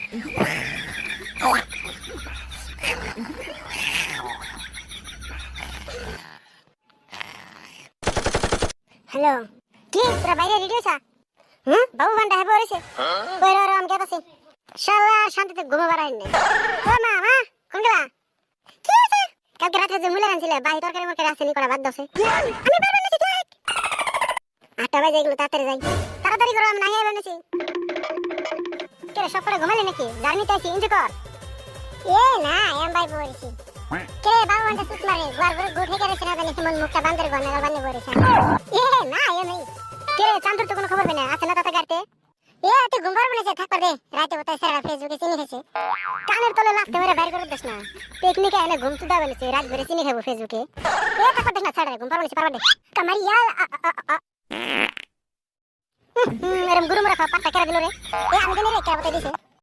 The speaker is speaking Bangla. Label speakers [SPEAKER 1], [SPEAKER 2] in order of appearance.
[SPEAKER 1] হ্যালো, কি তোরা বাইরে রেডি হইছা? হুম, বাবু বান্ডা হবে ওরেছে। কইরা আর আমি গেতাছি। শালা শান্তিতে ঘুমাবার আইন নাই। ও মা, মা, কোন গেলা? কি আছে? কালকে রাতে যে মুলা আনছিলে, বাহি তরকারি মরকারি আছে নি করা বাদ দছে। আমি পারবে না ঠিক। 8টা বাজে এগুলো তাড়াতাড়ি যাই। তাড়াতাড়ি করো, আমি নাই আইবে নাছি। কে সব করে ঘুমালি নাকি? জার্নিতে আছি, এনজয় কর। এ না, এম ভাই বলছি। কে বাবু বান্ডা সুত মারে, গোয়ার ঘরে গুঠে গেছে না জানি কেমন মুখটা বান্দের গন্না বান্নে বলেছে। এ না, এ নাই। কে চান্দুর তো কোনো খবর পেনা, আছে না তাতে গাড়তে? এ আতে ঘুমবার বলেছে, থাক পার দে। রাতে বতায় সারা ফেসবুকে চিনি খেছে। কানের তলে লাগতে মেরে বাইর করে দিস না। পিকনিকে এনে ঘুম তুদা বলেছে, রাত ভরে চিনি খাবো ফেসবুকে। এ থাক পার দিস না, ছাড় ঘুমবার বলেছে পারবা দে। কামারিয়া এরম গুরুম রাখা পাট্টা কেরা দিল রে। এ আমি দিনে রে কেরা বতাই দিছে।